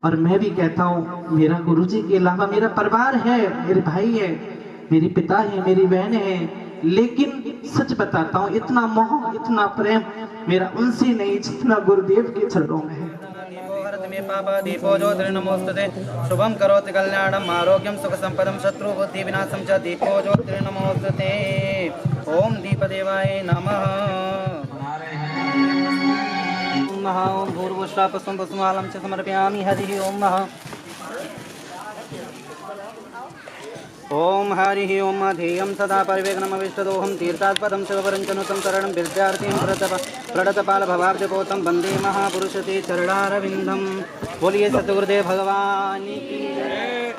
और मैं भी कहता हूँ मेरा गुरुजी के अलावा मेरा परिवार है, मेरे भाई है, मेरे पिता है, मेरी बहन है, लेकिन सच बताता हूँ इतना मोह इतना प्रेम मेरा उनसे नहीं जितना गुरुदेव के चरणों में है। दीपो ज्योतिर्नमोस्तुते शुभम करोति कल्याणम आरोग्यम सुख संपदम शत्रु बुद्धि विनाशम च दीपो ज्योतिर्नमोस्तुते। ओम दीपदेवाय नमः। ओम भूर्भुवस्सुः पुष्पं पुष्पमालं च समर्पयामि। हरिः ओम नमः। ओम हरिः ओम ध्येयं सदा परिवेगनमविष्टदोहं तीर्थास्पदं शिवपरञ्चनुतं शरणं विद्यार्थिं प्रणतपालभवाब्जपोतं वन्दे महापुरुषते चरणारविन्दं। बोलिए सतगुरुदेव भगवान की जय।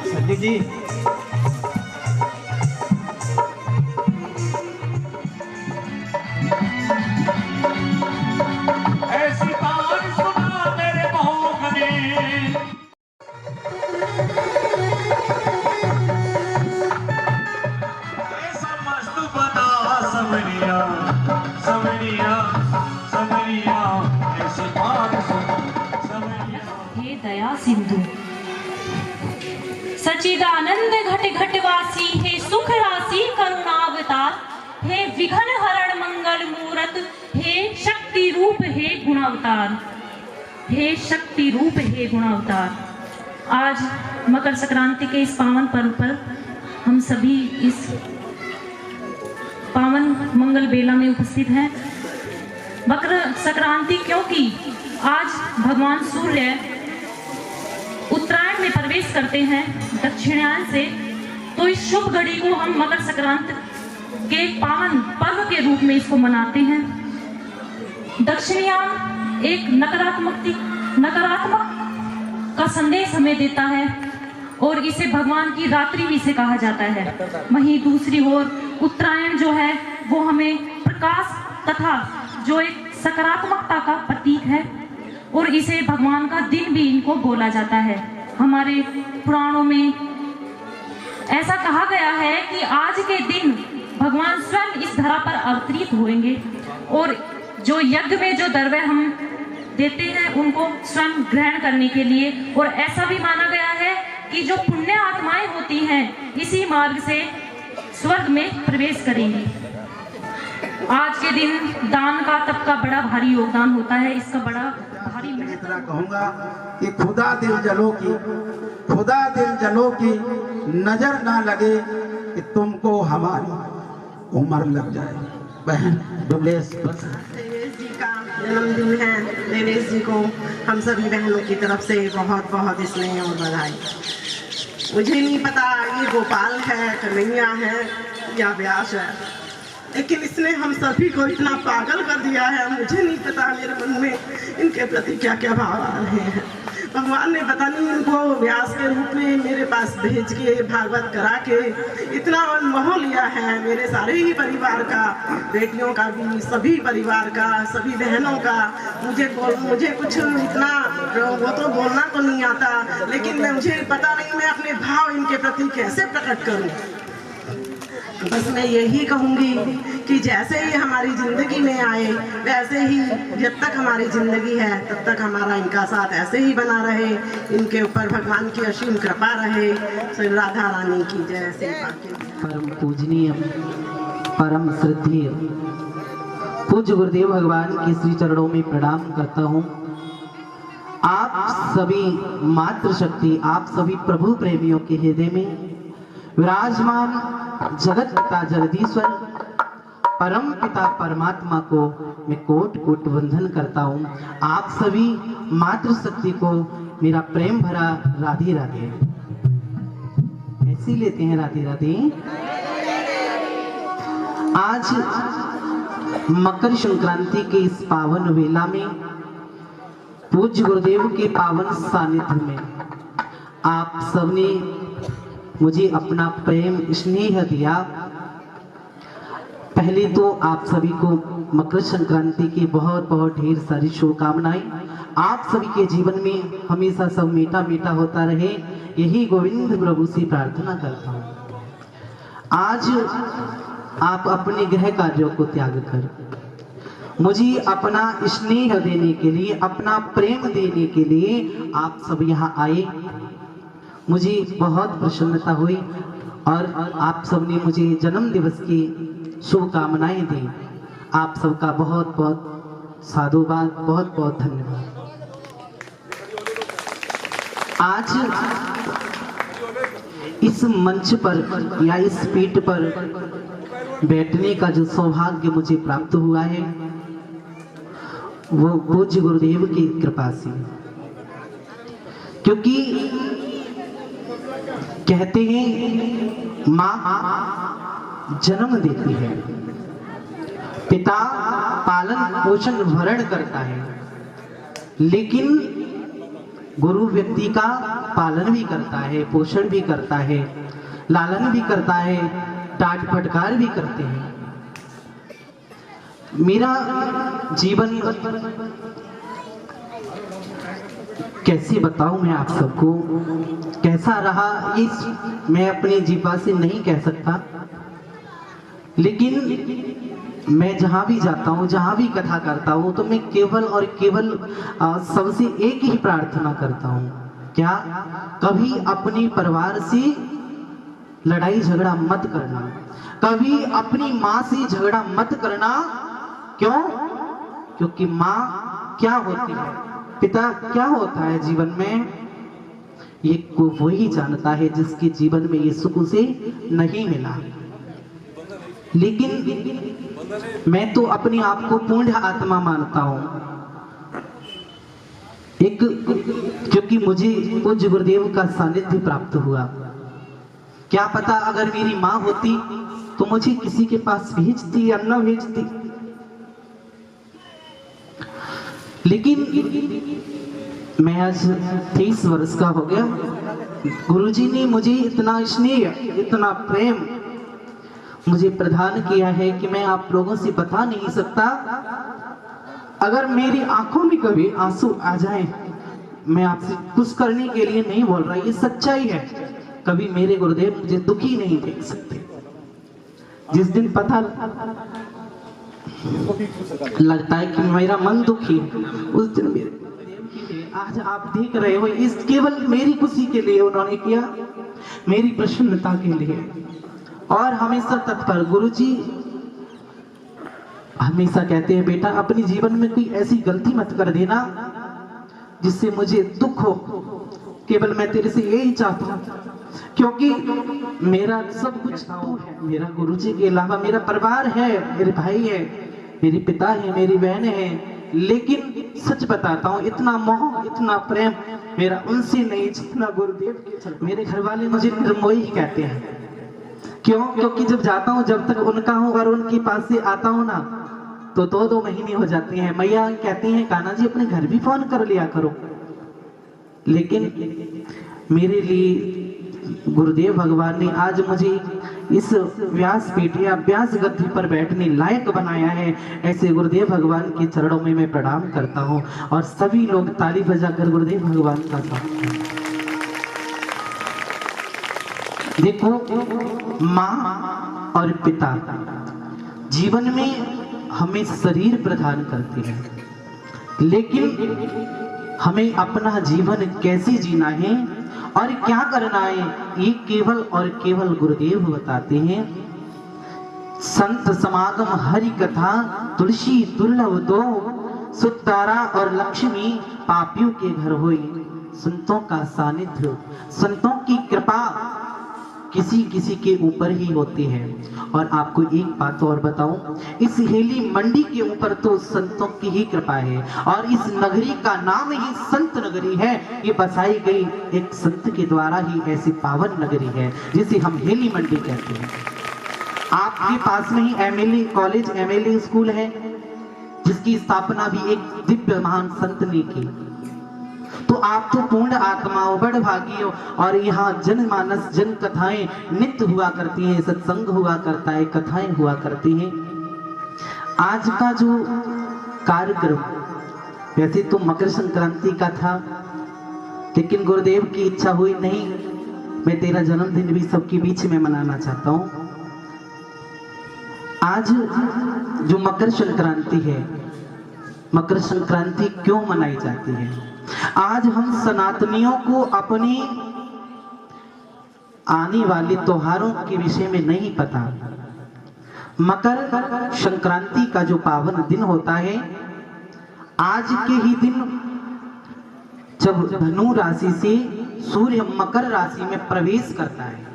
सचिव जी ऐसी बात सुना तेरे मुंह में, ऐसा मस्त बना समरिया समरिया समरिया, ऐसी बात सुना समरिया। हे दया सिंधु सच्चिदानंद घट घटवासी, हे सुख राशि करुणावतार, हे विघ्न हरण मंगल मूरत, हे शक्ति रूप हे गुणावतार, हे शक्ति रूप हे गुणावतार। आज मकर संक्रांति के इस पावन पर्व पर हम सभी इस पावन मंगल बेला में उपस्थित हैं। मकर संक्रांति क्योंकि आज भगवान सूर्य उत्तरायण में प्रवेश करते हैं दक्षिणायन से, तो इस शुभ घड़ी को हम मकर संक्रांति के पावन पर्व के रूप में इसको मनाते हैं। दक्षिणायन एक नकारात्मक का संदेश हमें देता है और इसे भगवान की रात्रि भी से कहा जाता है। वहीं दूसरी ओर उत्तरायण जो है वो हमें प्रकाश तथा जो एक सकारात्मकता का प्रतीक है और इसे भगवान का दिन भी इनको बोला जाता है। हमारे पुराणों में ऐसा कहा गया है कि आज के दिन भगवान स्वयं इस धरा पर अवतरित होंगे और जो यज्ञ में जो द्रव्य हम देते हैं उनको स्वयं ग्रहण करने के लिए, और ऐसा भी माना गया है कि जो पुण्य आत्माएं होती हैं इसी मार्ग से स्वर्ग में प्रवेश करेंगी। आज के दिन दान का तप का बड़ा भारी योगदान होता है, इसका बड़ा भारी इतना कहूंगा कि खुदा दिल जलो की नजर ना लगे कि तुमको हमारी उम्र लग जाए। बहन दुलेश जी का जन्मदिन है। देवेश जी को हम सभी बहनों की तरफ से बहुत बहुत स्नेह और बधाई। मुझे नहीं पता ये गोपाल है, कन्हैया है या व्यास है, लेकिन इसने हम सभी को इतना पागल कर दिया है। मुझे नहीं पता मेरे मन में इनके प्रति क्या क्या भाव आ रहे हैं। भगवान ने पता नहीं इनको व्यास के रूप में मेरे पास भेज के भागवत करा के इतना मोह लिया है मेरे सारे ही परिवार का, बेटियों का भी, सभी परिवार का, सभी बहनों का। मुझे कुछ इतना वो तो बोलना तो नहीं आता, लेकिन मुझे पता नहीं मैं अपने भाव इनके प्रति कैसे प्रकट करूं। बस मैं यही कहूंगी कि जैसे ही हमारी जिंदगी में आए वैसे ही जब तक हमारी जिंदगी है तब तक हमारा इनका साथ ऐसे ही बना रहे, इनके ऊपर भगवान की असीम कृपा रहे। श्री राधा रानी की जय। परम पूजनीय परम श्रद्धेय पूज्य गुरुदेव भगवान के श्री चरणों में प्रणाम करता हूँ। आप सभी मातृशक्ति, आप सभी प्रभु प्रेमियों के हृदय में विराजमान जगत पिता जगदीश्वर परम पिता परमात्मा को मैं कोट कोट वंदन करता हूँ। आप सभी मातृशक्ति को मेरा प्रेम भरा राधे राधे। ऐसी लेते हैं राधे राधे। आज मकर संक्रांति के इस पावन वेला में पूज्य गुरुदेव के पावन सानिध्य में आप सबने मुझे अपना प्रेम स्नेह दिया। पहले तो आप सभी को मकर संक्रांति की बहुत बहुत ढेर सारी शुभकामनाएं। आप सभी के जीवन में हमेशा सब मीठा मीठा होता रहे, यही गोविंद प्रभु से प्रार्थना करता हूँ। आज आप अपने गृह कार्यों को त्याग कर मुझे अपना स्नेह देने के लिए, अपना प्रेम देने के लिए आप सब यहाँ आए। मुझे बहुत प्रसन्नता हुई और आप सबने मुझे जन्म दिवस की शुभकामनाएं दी। आप सबका बहुत बहुत साधुवाद, बहुत बहुत धन्यवाद। आज इस मंच पर या इस पीठ पर बैठने का जो सौभाग्य मुझे प्राप्त हुआ है वो पूज्य गुरुदेव की कृपा से, क्योंकि कहते हैं माँ जन्म देती है, पिता पालन पोषण भरण करता है, लेकिन गुरु व्यक्ति का पालन भी करता है, पोषण भी करता है, लालन भी करता है, डांट फटकार भी करते हैं। मेरा जीवन कैसे बताऊं मैं आप सबको, कैसा रहा ये मैं अपनी जीवा से नहीं कह सकता, लेकिन मैं जहां भी जाता हूं, जहां भी कथा करता हूं, तो मैं केवल और केवल सबसे एक ही प्रार्थना करता हूं, क्या कभी अपने परिवार से लड़ाई झगड़ा मत करना, कभी अपनी माँ से झगड़ा मत करना। क्यों? क्योंकि माँ क्या होती है, पिता क्या होता है जीवन में, ये को वही जानता है जिसके जीवन में ये सुख उसे नहीं मिला। लेकिन मैं तो अपने आप को पूर्ण आत्मा मानता हूं, क्योंकि मुझे पूज्य गुरुदेव का सानिध्य प्राप्त हुआ। क्या पता अगर मेरी माँ होती तो मुझे किसी के पास भेजती या न भेजती, लेकिन मैं आज 23 वर्ष का हो गया। गुरुजी ने मुझे इतना स्नेह, इतना प्रेम मुझे प्रदान किया है कि मैं आप लोगों से बता नहीं सकता। अगर मेरी आंखों में कभी आंसू आ जाए, मैं आपसे कुछ करने के लिए नहीं बोल रहा, ये सच्चाई है। कभी मेरे गुरुदेव मुझे दुखी नहीं देख सकते। जिस दिन पता लगता है कि मेरा मन दुखी है, उस दिन मेरे गुरुदेव की आज आप देख रहे हो, इस केवल मेरी खुशी के लिए उन्होंने किया, मेरी प्रसन्नता के लिए। और हमेशा तत्पर गुरुजी हमेशा कहते हैं, बेटा अपने जीवन में कोई ऐसी गलती मत कर देना जिससे मुझे दुख हो, केवल मैं तेरे से यही चाहता हूँ, क्योंकि मेरा सब कुछ तू है। मेरा गुरुजी के अलावा मेरा परिवार है, मेरे भाई है, मेरे पिता है, मेरी बहन है, लेकिन सच बताता हूँ इतना मोह, इतना प्रेम मेरा उनसे नहीं जितना गुरुदेव के। मेरे घर वाले मुझे निर्मोही कहते हैं। क्यों? क्योंकि जब जाता हूँ, जब तक उनका हूँ और उनके पास से आता हूँ ना, तो 2-2 महीने हो जाते हैं। मैया कहती हैं, कान्हा जी अपने घर भी फोन कर लिया करो। लेकिन मेरे लिए गुरुदेव भगवान ने आज मुझे इस व्यासपीठ या व्यास गद्दी पर बैठने लायक बनाया है। ऐसे गुरुदेव भगवान के चरणों में मैं प्रणाम करता हूँ और सभी लोग ताली बजाकर गुरुदेव भगवान का स्वागत। देखो, माँ और पिता जीवन में हमें शरीर प्रदान करते हैं, लेकिन हमें अपना जीवन कैसे जीना है और क्या करना है, ये केवल और केवल गुरुदेव बताते हैं। संत समागम हरि कथा तुलसी दुर्लभ दो, सुतारा और लक्ष्मी पापियों के घर होई। संतों का सानिध्य, संतों की कृपा किसी किसी के ऊपर ही होती है। और आपको एक बात और बताऊं, इस हेली मंडी के ऊपर तो संतों की ही कृपा है, और इस नगरी का नाम ही संत नगरी है। ये बसाई गई एक संत के द्वारा ही ऐसी पावन नगरी है जिसे हम हेली मंडी कहते हैं। आपके पास में ही एमएलए कॉलेज, एमएलए स्कूल है, जिसकी स्थापना भी एक दिव्य महान संत ने की। तो आप तो पूर्ण आत्माओं, बड़ भागी हो। और यहाँ जनमानस, जन कथाएं नित्य हुआ करती हैं, सत्संग हुआ करता है, कथाएं हुआ करती हैं। आज का जो कार्यक्रम वैसे तो मकर संक्रांति का था, लेकिन गुरुदेव की इच्छा हुई नहीं, मैं तेरा जन्मदिन भी सबके बीच में मनाना चाहता हूँ। आज जो मकर संक्रांति है, मकर संक्रांति क्यों मनाई जाती है? आज हम सनातनियों को अपनी आने वाले त्योहारों के विषय में नहीं पता। मकर संक्रांति का जो पावन दिन होता है, आज के ही दिन जब धनु राशि से सूर्य मकर राशि में प्रवेश करता है,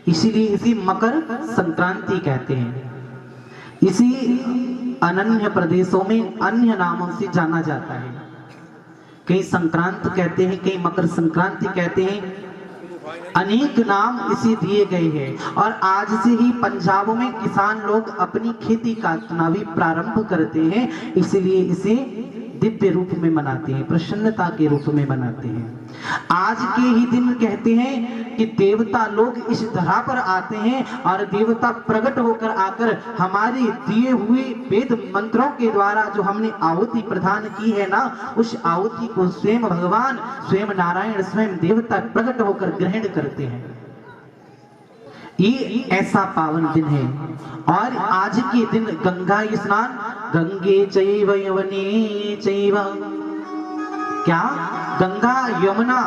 इसीलिए इसी मकर संक्रांति कहते हैं। इसी अन्य प्रदेशों में अन्य नामों से जाना जाता है, कहीं संक्रांत कहते हैं, कहीं मकर संक्रांति कहते हैं, अनेक नाम इसे दिए गए हैं। और आज से ही पंजाब में किसान लोग अपनी खेती काटना भी प्रारंभ करते हैं, इसलिए इसे दिव्य रूप में मनाते हैं, प्रसन्नता के रूप में मनाते हैं। आज के ही दिन कहते हैं कि देवता लोग इस धरा पर आते हैं और देवता प्रकट होकर आकर हमारे दिए हुए वेद मंत्रों के द्वारा जो हमने आहुति प्रदान की है ना, उस आहुति को स्वयं भगवान, स्वयं नारायण, स्वयं देवता प्रकट होकर ग्रहण करते हैं। ये ऐसा पावन दिन है। और आज के दिन गंगा स्नान, गंगे चैव यवने चैव, क्या गंगा यमुना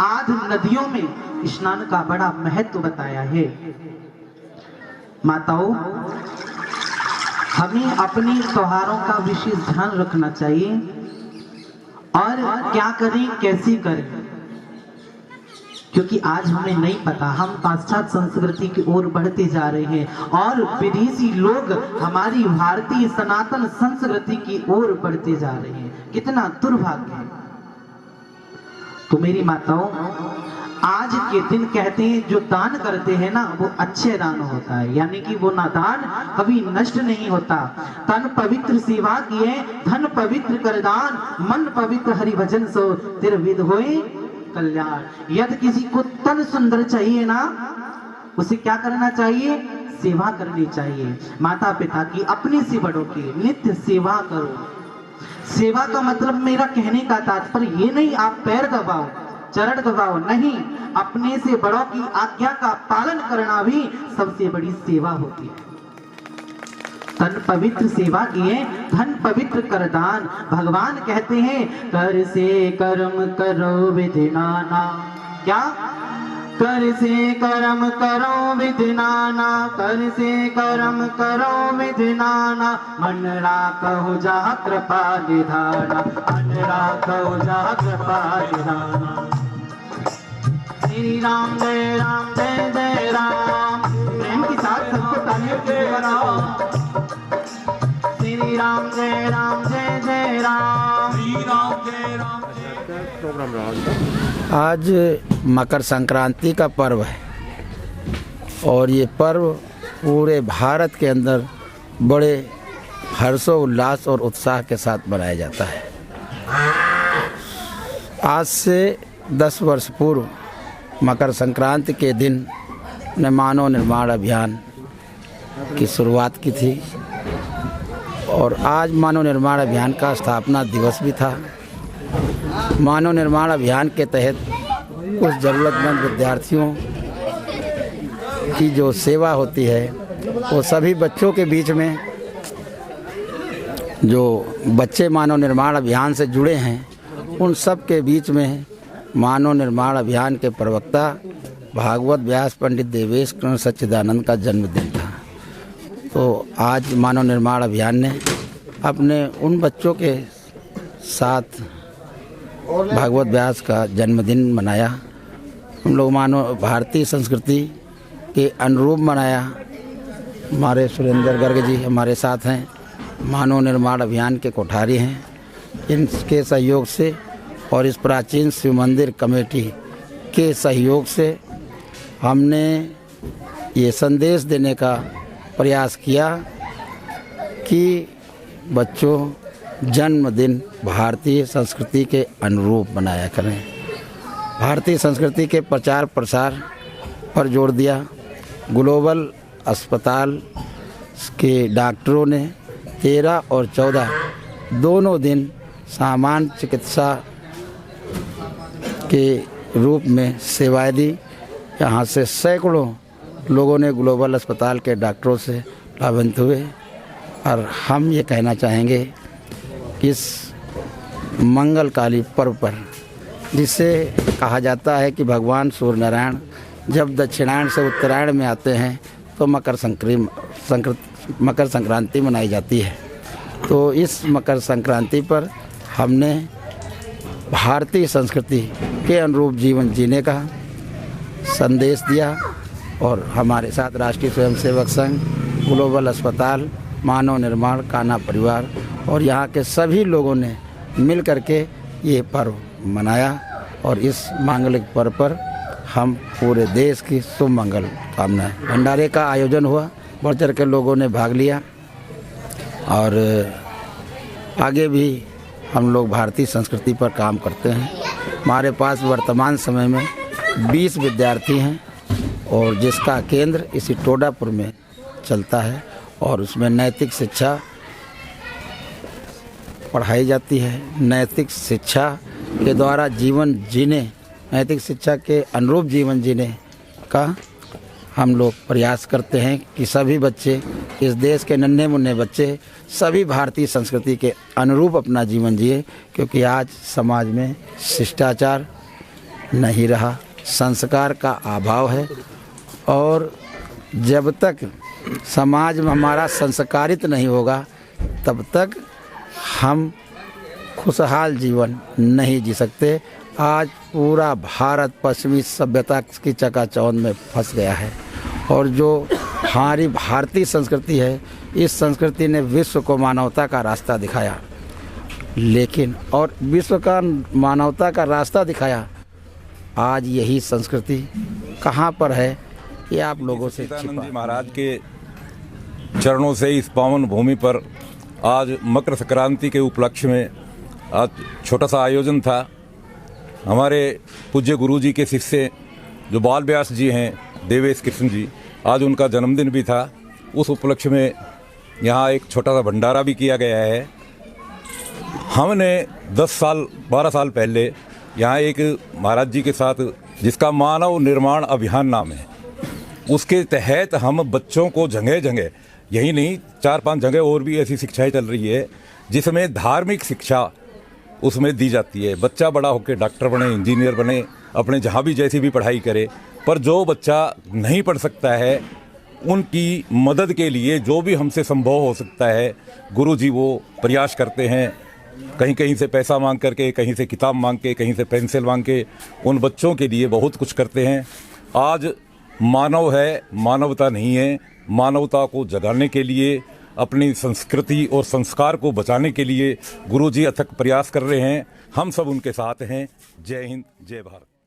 आदि नदियों में स्नान का बड़ा महत्व बताया है। माताओं, हमें अपने त्योहारों का विशेष ध्यान रखना चाहिए। और क्या करें, कैसे करें, क्योंकि आज हमें नहीं पता, हम पाश्चात्य संस्कृति की ओर बढ़ते जा रहे हैं और विदेशी लोग हमारी भारतीय सनातन संस्कृति की ओर बढ़ते जा रहे हैं। कितना दुर्भाग्य है। तो मेरी माताओं, आज के दिन कहते हैं जो दान करते हैं ना, वो अच्छे दान होता है, यानी कि वो ना दान कभी नष्ट नहीं होता। तन पवित्र सेवा किए, धन पवित्र कर दान, मन पवित्र हरि भजन सो तिरविद होए कल्याण। यदि किसी को तन सुंदर चाहिए ना, उसे क्या करना चाहिए? सेवा करनी चाहिए। माता पिता की, अपने से बड़ों की नित्य सेवा करो। सेवा का मतलब, मेरा कहने का तात्पर्य ये नहीं आप पैर दबाओ, चरण दबाओ, नहीं, अपने से बड़ों की आज्ञा का पालन करना भी सबसे बड़ी सेवा होती है। तन पवित्र सेवा किए, धन पवित्र कर दान। भगवान कहते हैं कर से कर्म करो विधि नाना, क्या? कर से कर्म करो विधि नाना, कर से कर्म करो विधि नाना, मन राखो जा कृपा निधाना, मन राखो जा कृपा निधाना। श्री राम जय राम जय जय राम, प्रेम के साथ सबको तालियों से बनाओ। श्री राम जय राम जय जय राम, श्री राम जय राम जय। आज मकर संक्रांति का पर्व है और ये पर्व पूरे भारत के अंदर बड़े हर्षोल्लास और उत्साह के साथ मनाया जाता है। आज से 10 वर्ष पूर्व मकर संक्रांति के दिन ने मानव निर्माण अभियान की शुरुआत की थी और आज मानव निर्माण अभियान का स्थापना दिवस भी था। मानव निर्माण अभियान के तहत कुछ ज़रूरतमंद विद्यार्थियों की जो सेवा होती है, वो सभी बच्चों के बीच में, जो बच्चे मानव निर्माण अभियान से जुड़े हैं, उन सब के बीच में मानव निर्माण अभियान के प्रवक्ता भागवत व्यास पंडित देवेश कृष्ण सच्चिदानंद का जन्मदिन था। तो आज मानव निर्माण अभियान ने अपने उन बच्चों के साथ भागवत व्यास का जन्मदिन मनाया। हम लोग मानव भारतीय संस्कृति के अनुरूप मनाया। हमारे सुरेंद्र गर्ग जी हमारे साथ हैं, मानव निर्माण अभियान के कोठारी हैं। इनके सहयोग से और इस प्राचीन शिव मंदिर कमेटी के सहयोग से हमने ये संदेश देने का प्रयास किया कि बच्चों जन्मदिन भारतीय संस्कृति के अनुरूप मनाया करें। भारतीय संस्कृति के प्रचार प्रसार पर जोर दिया। ग्लोबल अस्पताल के डॉक्टरों ने 13 और 14 दोनों दिन सामान्य चिकित्सा के रूप में सेवाएं दी। यहाँ से सैकड़ों लोगों ने ग्लोबल अस्पताल के डॉक्टरों से लाभान्वित हुए। और हम ये कहना चाहेंगे कि इस मंगलकाली पर्व पर, जिसे कहा जाता है कि भगवान सूर्य नारायण जब दक्षिणायन से उत्तरायण में आते हैं तो मकर संक्रांति मनाई जाती है। तो इस मकर संक्रांति पर हमने भारतीय संस्कृति के अनुरूप जीवन जीने का संदेश दिया और हमारे साथ राष्ट्रीय स्वयंसेवक संघ, ग्लोबल अस्पताल, मानव निर्माण, कान्हा परिवार और यहाँ के सभी लोगों ने मिल करके ये पर्व मनाया। और इस मांगलिक पर्व पर हम पूरे देश की शुभ मंगल कामनाएं। भंडारे का आयोजन हुआ, बढ़ चढ़ के लोगों ने भाग लिया और आगे भी हम लोग भारतीय संस्कृति पर काम करते हैं। हमारे पास वर्तमान समय में 20 विद्यार्थी हैं और जिसका केंद्र इसी टोडापुर में चलता है और उसमें नैतिक शिक्षा पढ़ाई जाती है। नैतिक शिक्षा के द्वारा जीवन जीने, नैतिक शिक्षा के अनुरूप जीवन जीने का हम लोग प्रयास करते हैं कि सभी बच्चे, इस देश के नन्हे मुन्ने बच्चे सभी भारतीय संस्कृति के अनुरूप अपना जीवन जिए, क्योंकि आज समाज में शिष्टाचार नहीं रहा, संस्कार का अभाव है। और जब तक समाज में हमारा संस्कारित नहीं होगा तब तक हम खुशहाल जीवन नहीं जी सकते। आज पूरा भारत पश्चिमी सभ्यता की चकाचौंध में फंस गया है और जो हमारी भारतीय संस्कृति है, इस संस्कृति ने विश्व को मानवता का रास्ता दिखाया। लेकिन और विश्व का मानवता का रास्ता दिखाया, आज यही संस्कृति कहाँ पर है ये आप लोगों से सच्चिदानंद जी महाराज के चरणों से इस पावन भूमि पर आज मकर संक्रांति के उपलक्ष्य में आज छोटा सा आयोजन था। हमारे पूज्य गुरु जी के शिष्य जो बाल व्यास जी हैं, देवेश कृष्ण जी, आज उनका जन्मदिन भी था। उस उपलक्ष्य में यहाँ एक छोटा सा भंडारा भी किया गया है। हमने 12 साल पहले यहाँ एक महाराज जी के साथ, जिसका मानव निर्माण अभियान नाम है, उसके तहत हम बच्चों को जगह जगह, यही नहीं 4-5 जगह और भी ऐसी शिक्षाएं चल रही है जिसमें धार्मिक शिक्षा उसमें दी जाती है। बच्चा बड़ा होकर डॉक्टर बने, इंजीनियर बने, अपने जहाँ भी जैसी भी पढ़ाई करे, पर जो बच्चा नहीं पढ़ सकता है उनकी मदद के लिए जो भी हमसे संभव हो सकता है, गुरु जी वो प्रयास करते हैं। कहीं कहीं से पैसा मांग करके, कहीं से किताब मांग के, कहीं से पेंसिल मांग के उन बच्चों के लिए बहुत कुछ करते हैं। आज मानव है, मानवता नहीं है। मानवता को जगाने के लिए, अपनी संस्कृति और संस्कार को बचाने के लिए गुरुजी अथक प्रयास कर रहे हैं। हम सब उनके साथ हैं। जय हिंद, जय भारत।